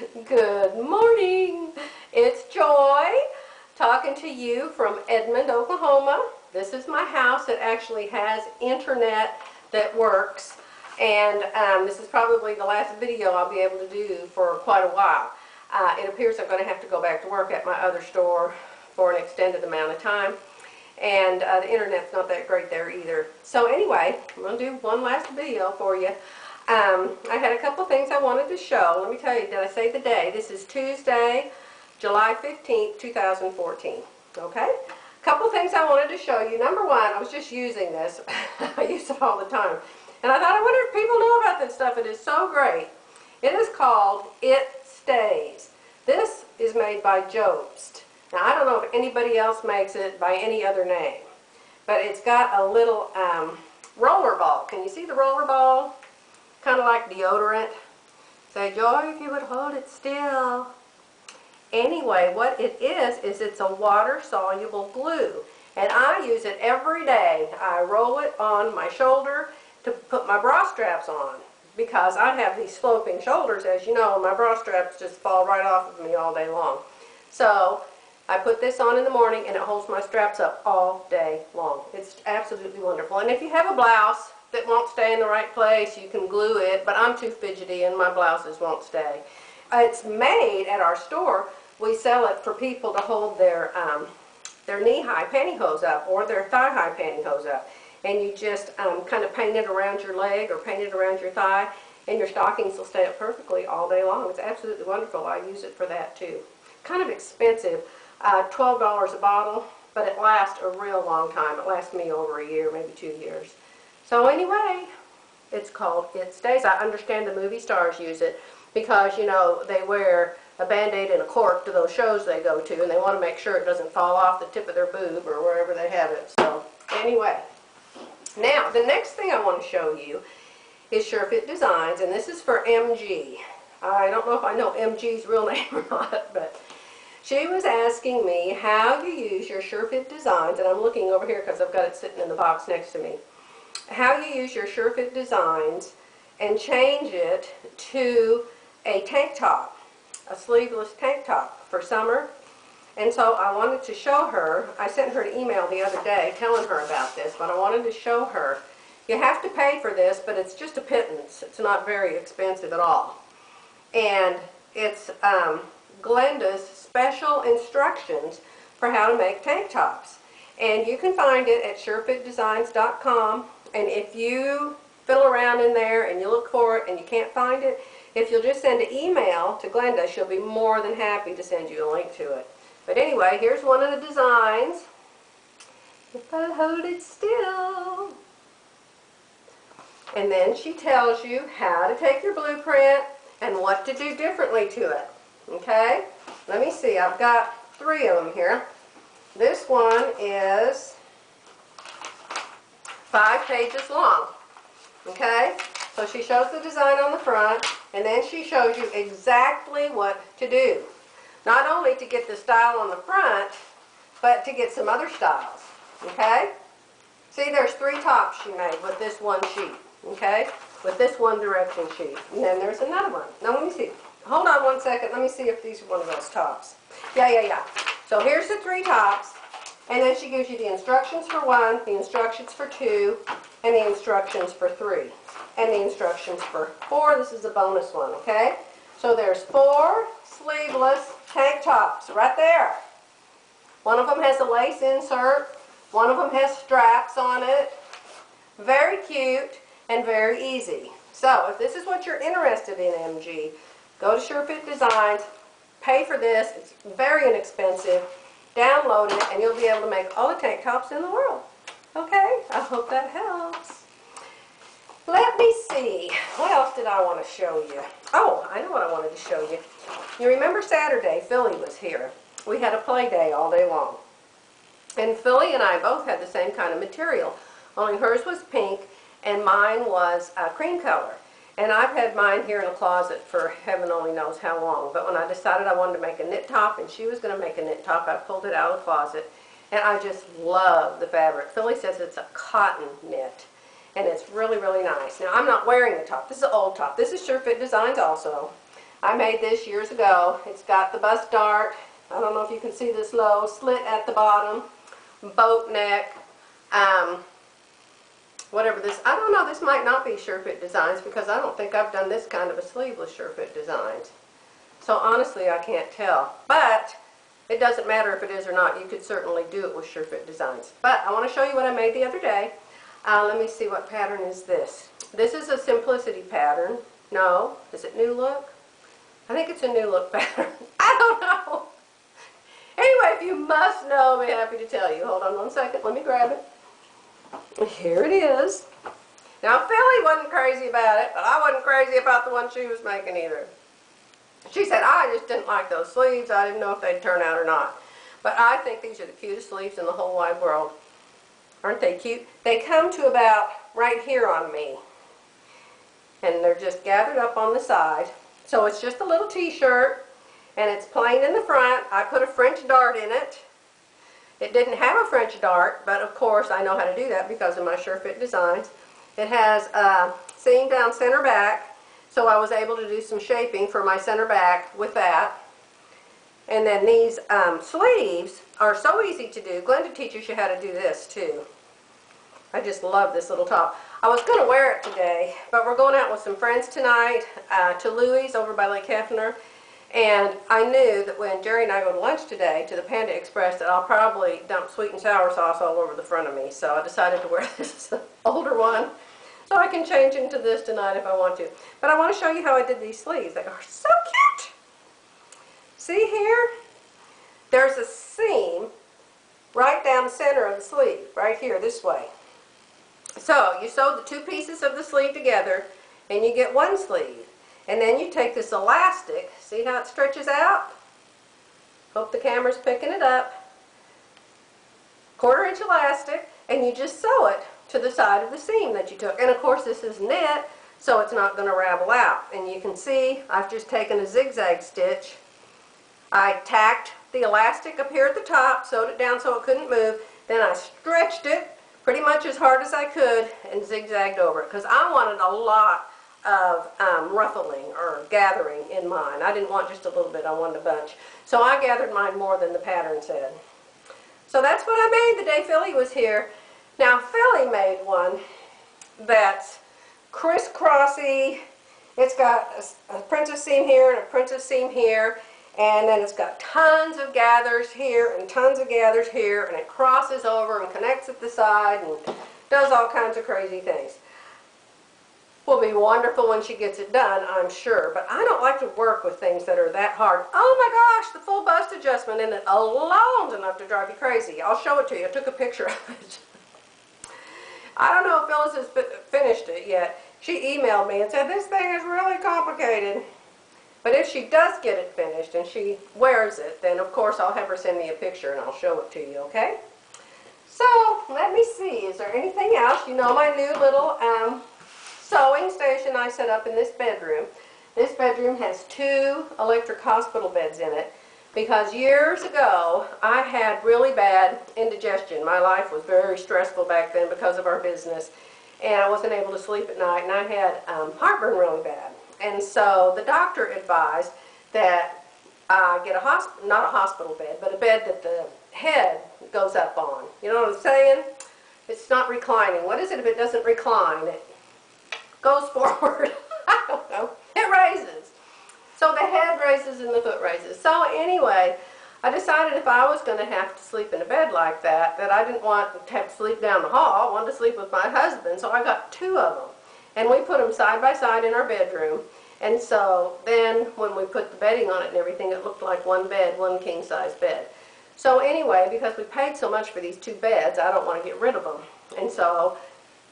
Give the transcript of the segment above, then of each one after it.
Good morning. It's Joy talking to you from Edmond, Oklahoma. This is my house. It actually has internet that works, and this is probably the last video I'll be able to do for quite a while. It appears I'm going to have to go back to work at my other store for an extended amount of time, and the internet's not that great there either. So anyway, I'm going to do one last video for you. I had a couple things I wanted to show. Let me tell you, did I say the day? This is Tuesday, July 15th, 2014. Okay? A couple things I wanted to show you. Number one, I was just using this. I use it all the time. And I thought, I wonder if people know about this stuff. It is so great. It is called It Stays. This is made by Jobst. Now, I don't know if anybody else makes it by any other name. But it's got a little roller ball. Can you see the roller ball? Kind of like deodorant. Say, Joy, if you would hold it still. Anyway, what it is it's a water-soluble glue. And I use it every day. I roll it on my shoulder to put my bra straps on. Because I have these sloping shoulders, as you know, and my bra straps just fall right off of me all day long. So, I put this on in the morning and it holds my straps up all day long. It's absolutely wonderful. And if you have a blouse that won't stay in the right place, you can glue it, but I'm too fidgety and my blouses won't stay. It's made at our store. We sell it for people to hold their knee-high pantyhose up or their thigh-high pantyhose up. And you just kind of paint it around your leg or paint it around your thigh, and your stockings will stay up perfectly all day long. It's absolutely wonderful. I use it for that too. Kind of expensive, $12 a bottle, but it lasts a real long time. It lasts me over a year, maybe 2 years. So anyway, it's called It Stays. I understand the movie stars use it because, you know, they wear a Band-Aid and a cork to those shows they go to, and they want to make sure it doesn't fall off the tip of their boob or wherever they have it. So anyway, now the next thing I want to show you is SureFit Designs, and this is for MG. I don't know if I know MG's real name or not, but she was asking me how you use your SureFit Designs, and I'm looking over here because I've got it sitting in the box next to me. How you use your SureFit Designs and change it to a tank top, a sleeveless tank top for summer. And so I wanted to show her. I sent her an email the other day telling her about this, but I wanted to show her. You have to pay for this, but it's just a pittance. It's not very expensive at all. And it's Glenda's special instructions for how to make tank tops. And you can find it at surefitdesigns.com. And if you fiddle around in there and you look for it and you can't find it, if you'll just send an email to Glenda, she'll be more than happy to send you a link to it. But anyway, here's one of the designs. If I hold it still. And then she tells you how to take your blueprint and what to do differently to it. Okay? Let me see. I've got 3 of them here. This one is 5 pages long. Okay? So she shows the design on the front, and then she shows you exactly what to do. Not only to get the style on the front, but to get some other styles. Okay? See, there's 3 tops she made with this one sheet. Okay? With this one direction sheet. And then there's another one. Now let me see. Hold on one second. Let me see if these are one of those tops. Yeah. So here's the 3 tops. And then she gives you the instructions for 1, the instructions for 2, and the instructions for 3. And the instructions for 4. This is a bonus one, okay? So there's 4 sleeveless tank tops right there. One of them has a lace insert. One of them has straps on it. Very cute and very easy. So if this is what you're interested in, MG, go to SureFit Designs, pay for this. It's very inexpensive. Download it, and you'll be able to make all the tank tops in the world. Okay? I hope that helps. Let me see. What else did I want to show you? Oh, I know what I wanted to show you. You remember Saturday, Philly was here. We had a play day all day long. And Philly and I both had the same kind of material. Only hers was pink, and mine was cream color. And I've had mine here in a closet for heaven only knows how long. But when I decided I wanted to make a knit top, and she was going to make a knit top, I pulled it out of the closet. And I just love the fabric. Philly says it's a cotton knit. And it's really, really nice. Now, I'm not wearing the top. This is an old top. This is SureFit Designs also. I made this years ago. It's got the bust dart. I don't know if you can see this low slit at the bottom, boat neck, whatever this, I don't know, this might not be SureFit Designs because I don't think I've done this kind of a sleeve with SureFit Designs. So honestly, I can't tell. But it doesn't matter if it is or not. You could certainly do it with SureFit Designs. But I want to show you what I made the other day. Let me see, what pattern is this? This is a Simplicity pattern. No, is it New Look? I think it's a New Look pattern. I don't know. Anyway, if you must know, I'll be happy to tell you. Hold on one second. Let me grab it. Here it is. Now, Philly wasn't crazy about it, but I wasn't crazy about the one she was making either. She said, I just didn't like those sleeves. I didn't know if they'd turn out or not. But I think these are the cutest sleeves in the whole wide world. Aren't they cute? They come to about right here on me. And they're just gathered up on the side. So it's just a little t-shirt, and it's plain in the front. I put a French dart in it. It didn't have a French dart, but of course I know how to do that because of my SureFit Designs. It has a seam down center back, so I was able to do some shaping for my center back with that. And then these sleeves are so easy to do. Glenda teaches you how to do this too. I just love this little top. I was going to wear it today, but we're going out with some friends tonight to Louie's over by Lake Hefner. And I knew that when Jerry and I go to lunch today to the Panda Express that I'll probably dump sweet and sour sauce all over the front of me. So I decided to wear this older one so I can change into this tonight if I want to. But I want to show you how I did these sleeves. They are so cute. See here? There's a seam right down the center of the sleeve, right here, this way. So you sew the two pieces of the sleeve together and you get one sleeve. And then you take this elastic, see how it stretches out? Hope the camera's picking it up. 1/4 inch elastic, and you just sew it to the side of the seam that you took. And of course this is knit, so it's not going to ravel out. And you can see I've just taken a zigzag stitch. I tacked the elastic up here at the top, sewed it down so it couldn't move. Then I stretched it pretty much as hard as I could and zigzagged over it because I wanted a lot of ruffling or gathering in mine. I didn't want just a little bit, I wanted a bunch. So I gathered mine more than the pattern said. So that's what I made the day Philly was here. Now Philly made one that's crisscrossy. It's got a princess seam here and a princess seam here, and then it's got tons of gathers here and tons of gathers here, and it crosses over and connects at the side and does all kinds of crazy things. Will be wonderful when she gets it done, I'm sure, but I don't like to work with things that are that hard. Oh my gosh, the full bust adjustment in it alone is enough to drive you crazy. I'll show it to you. I took a picture of it. I don't know if Phyllis has finished it yet. She emailed me and said this thing is really complicated. But if she does get it finished and she wears it, then of course I'll have her send me a picture and I'll show it to you, okay? So, let me see, is there anything else? You know my new little sewing station I set up in this bedroom. This bedroom has 2 electric hospital beds in it because years ago I had really bad indigestion. My life was very stressful back then because of our business, and I wasn't able to sleep at night, and I had heartburn really bad. And so the doctor advised that I get not a hospital bed, but a bed that the head goes up on. You know what I'm saying? It's not reclining. What is it if it doesn't recline? It goes forward. I don't know. It raises. So the head raises and the foot raises. So anyway, I decided if I was going to have to sleep in a bed like that, that I didn't want to have to sleep down the hall. I wanted to sleep with my husband, so I got 2 of them. And we put them side by side in our bedroom. And so then when we put the bedding on it and everything, it looked like one bed, one king-size bed. So anyway, because we paid so much for these 2 beds, I don't want to get rid of them. And so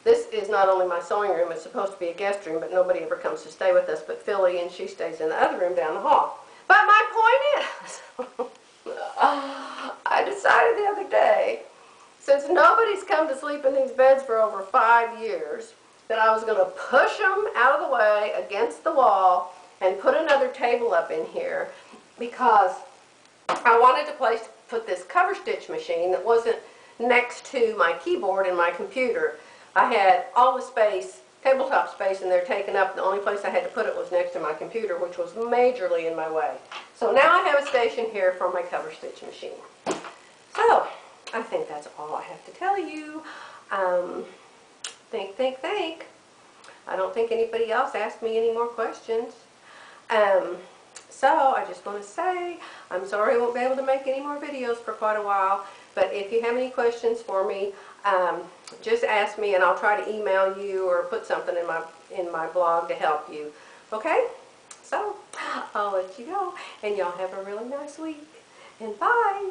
this is not only my sewing room, it's supposed to be a guest room, but nobody ever comes to stay with us but Philly, and she stays in the other room down the hall. But my point is, I decided the other day, since nobody's come to sleep in these beds for over 5 years, that I was going to push them out of the way against the wall and put another table up in here because I wanted to put this cover stitch machine that wasn't next to my keyboard and my computer. I had all the space tabletop space in there taken up. The only place I had to put it was next to my computer, which was majorly in my way. So now I have a station here for my cover stitch machine. So, I think that's all I have to tell you. Think. I don't think anybody else asked me any more questions. So I just want to say, I'm sorry I won't be able to make any more videos for quite a while, but if you have any questions for me, just ask me and I'll try to email you or put something in my blog to help you. Okay? So, I'll let you go, and y'all have a really nice week, and bye!